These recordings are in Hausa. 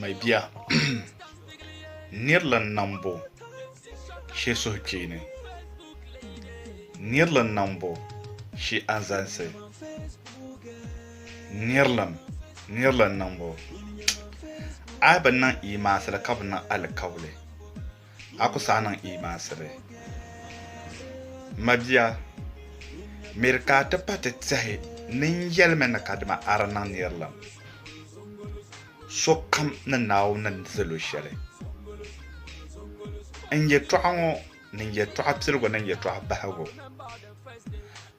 Mai biya nirlan nambo she so kine nirlan nambo she azanse nirlan nambo abanan imasra kabna alkawle aku sanan imasre mabiya mirka ta pati tsahi nin yelmen kadma aranan nirlan so kam na naw nan zalo shele en ye to'ango nin ye to'a pirgo nan ye to'a bahago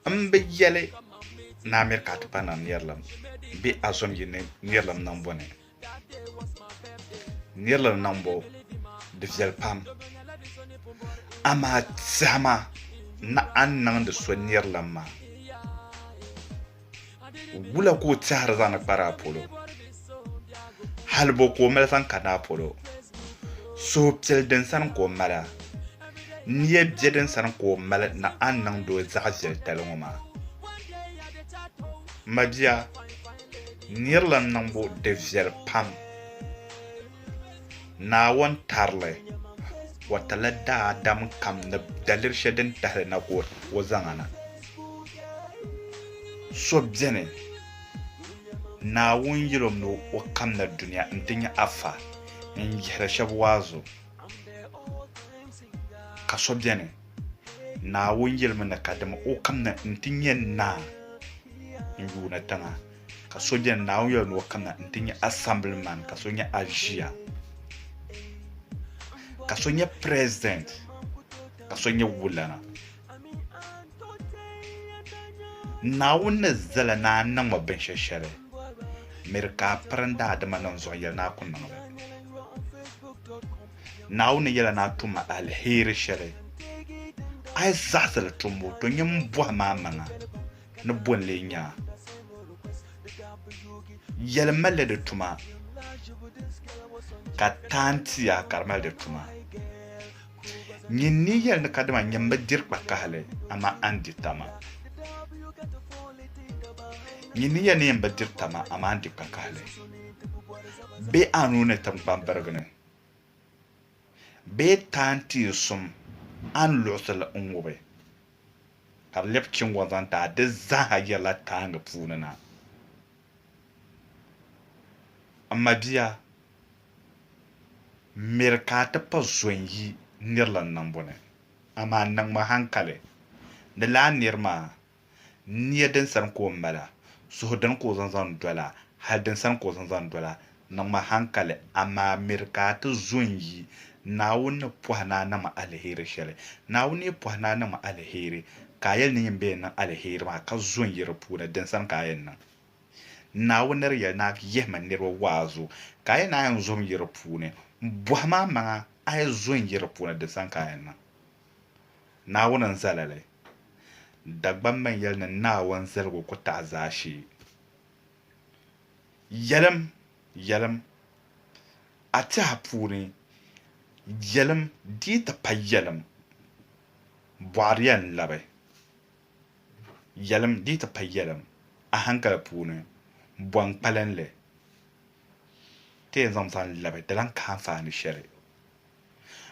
ambe yele na mirka ta panan nirlan bi asom yine nirlan nan bone nirlan nan bo de fiel pam ama tsama na annan da so nirlan ma wula ko tsara zana para polo halbo ko mel san kana polo so psel den san ko mala niye bjeden san ko mala na annan do zaxel talongoma mabia nirlan nan bo de fiel pam na won tarle watala da adam kam na dalir shedin tahle na ko wazangana so bjene na won yilom no o kam na dunya ntinya afa njihra shabwazo ka so bjene na won yilom na kadama o kam na ntinya na yuna tanga ka so bjene na won yilom no kam na ntinya assemblyman ka so nya ajia ka so nya president ka so nya wulana na won zala na nan wa ben sheshere mirka pranda da manan zo yel na kunna na won yela na tuma alheri shere ai zasala tumo to nyim bo mama na bon le nya yel male de tuma ka tanti ya karmal de tuma nyinni yel na kadama nyamba dirba kahale ama andi tama nyinni ya ne yamba dirtama ama andi kahale be anune tam bambergne be tanti sum an losala unwobe har lepkin wazanta da zaha yala tanga funana amma biya mirka ta pa zonyi nirlan nan bone amma nan ma hankale da la nirma niya den san ko mala so dan ko zan dola har den san ko zan dola nan ma hankale amma mirka ta zonyi na wani puhana na ma alheri shele na wani puhana na ma alheri kayan ne yin bayan alheri ma ka zonyi rupuna den san kayan nan na wani ya na yehman nirwa wazo kayan na yan zonyi rupune buhama ma ay zonyi rupuna den san kayan nan na wani zalale dagban man yal na wani zalgo ko ta zashi yalam a ta hapuni yalam di ta pa yalam bwariyan labe yalam di ta pa yalam a hankala pune buwan palenle te zamsan labe dalan kan fani shere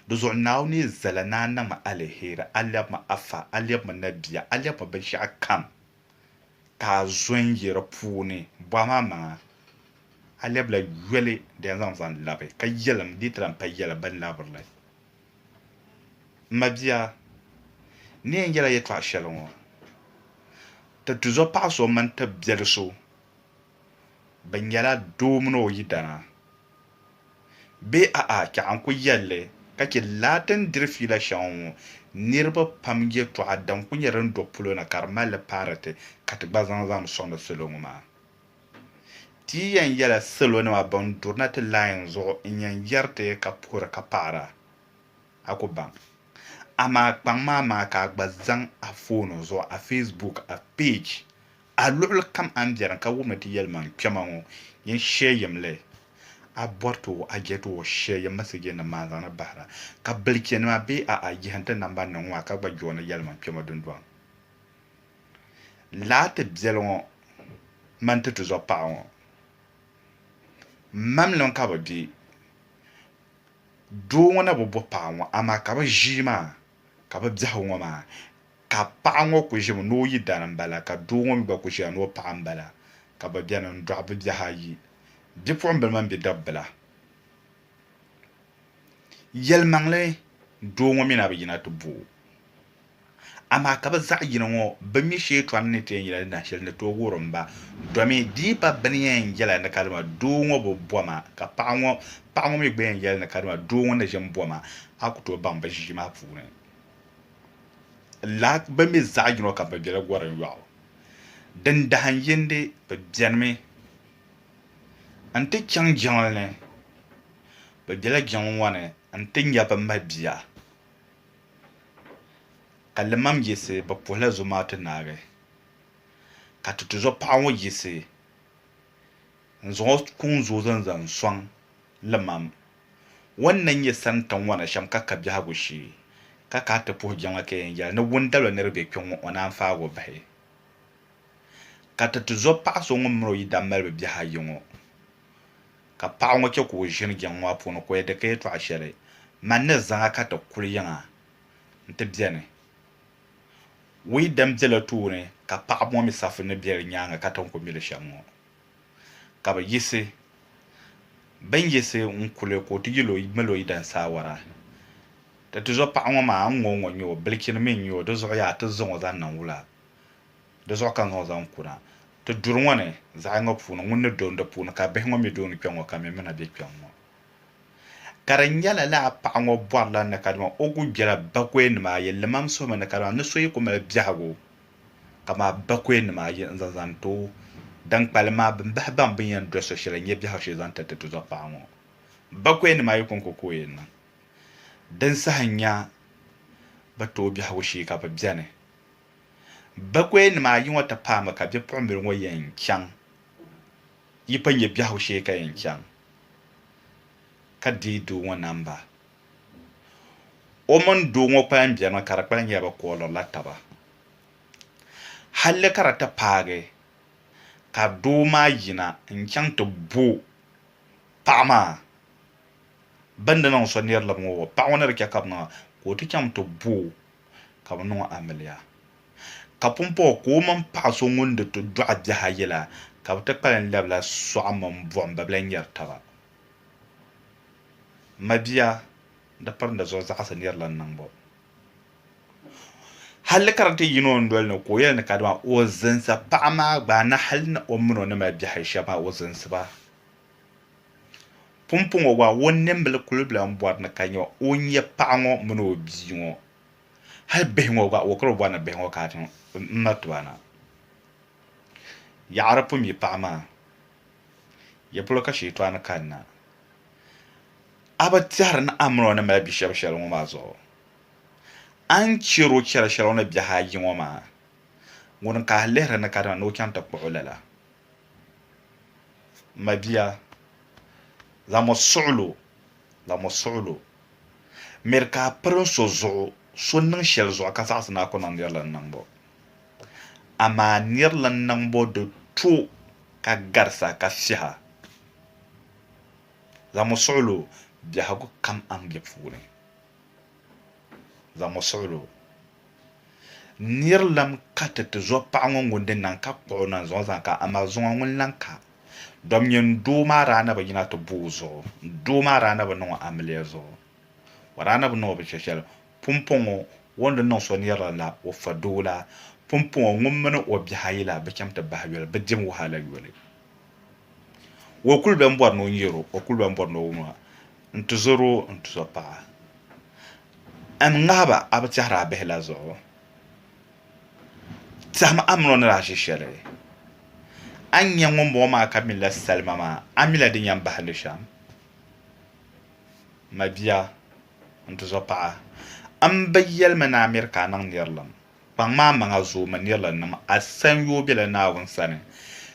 do zo nawni zalana na ma alheri aliyab ma afa aliyab ma nabiya aliyab ma bashi akam ka zon yira pune bwama ma aliyab la yele de zamsan labe ka yalam di ta pa yalam ban laburle mabiya ne yela yetwa shelongo ta tuzo paso man ta bielso ban yala domno yidana be a ka an ku yalle kake latin dirfila shawo nirba pamge to adan kunyaran dopulo na karmal parate katbazan zam sonda selongma ti yan yala selo na ban durna ta line zo inyan yarte ka pura ka para akuban ama kpangma ma ka gbazan a phone zo a Facebook a page a lul kam an jaran ka wumati yelman kyamango yin sheyemle a borto a geto sheye masige na mazana bara ka bilke na be a yihanta namba nan wa ka gbajona yelman kyama dundwan la te bjelon man te to zo pawo mamlem ka bi doo ŋɔ na bi bo paɣa ŋɔ amaa ka bi ʒii maa ka bi biɛhi ŋɔ maa ka paɣa ŋɔ ku ʒimi ni o yidana n bala ka doo ŋɔ mi gba ku ʒiya ni o paɣa n bala ka bi biɛni n dɔɣi bi biɛhi ayi bipuɣimbila mini bidɔbbila yɛlimaŋli doo ŋɔ mina bi yina ti bo amaa ka bi zaɣ yini ŋɔ bi mi shee tɔni ni ti yɛn yɛla na shɛli ni tooi wurim ba domi diipa bini yɛn yɛla ni ka dima doo ŋɔ bi bɔma ka paɣa ŋɔ mi gba yɛn yɛli ni ka dima doo ŋɔ ni ʒini bɔma a ku tooi baŋ bi ʒii maa puuni bi mi zaɣ yino ka bi biɛla gorim yɔɣu din dahin yindi bi biɛnimi n ti chaŋ jiŋli ni bi biɛla jiŋli ŋɔ ni n ti nya bi ma bia ka limam yisi bi puhila Zamaatu naagi ka tutuzo paɣa ŋɔ yisi n zaŋ o kuŋ zuɣu zaŋ sɔŋ limam wan na nyɛ santiŋ ŋɔ na shɛm ka ka biɛhagu shee ka ka ti puhi jiŋli ka yɛn yɛli ni wundabila ni di bɛ kpɛ ŋɔ o naan faago bahi ka tutuzo paɣa so ŋun mini o yidana mali bi biɛhi ayi ŋɔ ka paɣa ŋɔ chɛ ka o ʒini jiŋli maa puuni ka o yɛ di ka yɛltɔɣa shɛli man ni zaŋa ka ti kuli yiŋa n ti biɛni yidana biɛla tooni ka paɣa ŋɔ mi safu ni bɛ di nyaanga ka tom ku mili shɛm ŋɔ ka bi yisi bin yisi n kuli ka o ti mali o yidana saawara tutuzo paɣa ŋɔ maa n ŋɔ nyɛ o bilichini mi n nyɛ o di zuɣu yaa ti zaŋ o zaŋ niŋ wula di zuɣu ka zaŋ o zaŋ kuna ti duri ŋɔ ni zaɣ yinga puuni ŋun ni doon di puuni ka bihi ŋɔ mi dooni kpɛ ŋɔ ka mi mina bɛ kpɛ ŋɔ ka di nyɛla laa paɣa ŋɔ bɔrila ni ka dima o ku biɛla bakɔi nima ayi limam suhumi ni ka dima ni so yi ku mali biɛhagu ka maa bakɔi nima ayi n zaŋ ti dan kpalim maa bin bahi baŋ bin yɛn dɔri so shɛli n nyɛ biɛhagu shee zaŋ ti tuzo paɣa ŋɔ bakɔi nima ayi kun ku ko yɛn niŋ din saha nya bi tooi biɛhagu shee ka bi biɛni bakɔi nima ayi ŋɔ ti paami ka bipuɣimbila ŋɔ yɛn chaŋ yi pa nyɛ biɛhagu shee ka yɛn chaŋ ka deei doo ŋɔ namba o mini doo ŋɔ kpalim biɛni ka di kpalim nyɛla bi koolirila taba halli ka di ti paagi ka doo maa yina n chaŋ ti bo paɣa maa bindi niŋ so nirilim ŋɔ paɣa ŋɔ ni di chɛ ka bi niŋa ka o ti chaŋ ti bo ka bi niŋ amiliya ka pumpɔŋ ka o mini paɣa so ŋun di ti dɔɣi biɛhi ayi la ka bi ti kpalim labila sɔɣu mini buɣum bi bila nyɛri taba ma bia di pirindi zuɣu zaɣasi nirilim niŋ bo halli ka di ti yino n doli ni ka o yɛli ni ka dima o zinsi paɣa maa gbaa na hali ni o mini o ni mali biɛhi shɛba maa o zinsi ba pumpɔŋɔ gba o nimbili kuli bila n bɔri ni ka nyɛ o nyɛ paɣa ŋɔ mini o bia ŋɔ hali bihi ŋɔ gba o kiri bɔri ni bihi ŋɔ ka ati n na tiba na yaɣari pumi paɣa maa ya polo ka sheetɔɣu ni kanna a bi tɛhiri ni amina o ni mali bi shɛba shɛli ŋɔ maa zuɣu an chɛri o chɛri shɛli o ni biɛhi ayi ŋɔ maa ŋuni ka a lihiri ni ka dima ni o chaŋ ti kpuɣi lala ma bia zamu suɣulo miri ka a pirin so zuɣu so niŋ shɛli zuɣu ka zaɣasi na ku niŋ nirili niŋ bo amaa nirili niŋ bo di to ka garisa ka fiɛha zamu suɣulo biɛhagu kam an bɛ puuni zamu suɣulo nirilim ka ti zo paɣa ŋɔ ŋundi niŋ ka kpuɣi niŋ zuɣu zaŋ ka amaa zuŋɔ ŋun lan ka dom nyɛ doo maa raana bi yina ti bo o zuɣu doo maa raana bi niŋ amiliya zuɣu o raana bi niŋ bi shɛ shɛli pumpɔŋɔ wanda niŋ so nirili la o fa doo la pumpɔŋɔ ŋun mini o biɛhi ayi la bi chɛm ti bahi yɔli bi dim wahala yɔli o kuli bɛn bɔri ni o nyɛro o kuli bɛn bɔri ni o wuma n ti zoro n ti zo paɣa n ŋahaba a bi tɛhiri a bihi la zuɣu tɛhimi amino ni daa ʒi shɛli an nyɛ ŋun bɔŋɔ maa ka mila salima maa a mila di yɛn bahindi shɛm ma bia n ti zo paɣa n bi yɛlimi ni Amerika a niŋ nirilim kpaŋ maa maŋa zoomi nirilim nim a san yoo bela naawuni sani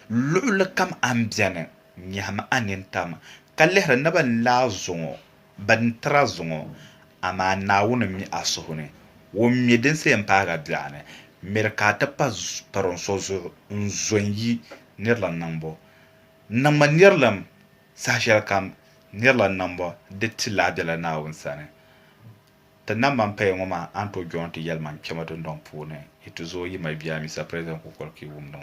luɣuli kam an biɛni nyɛhimi a nintam ka lihiri ni bin laa zuŋɔ bin tira zuŋɔ amaa naawuni mi a suhu ni o mi din sa yɛn paaga biɛɣu ni miri ka a ti pa pirin so zuɣu n zo n yi nirilim niŋ bo niŋmi nirilim sashal kam nirla nambo de tilla de la nawun sane ta namban pay ngoma anto jonti yelman kema don don pune itu zo yi mai biya mi sa president ko korki wumno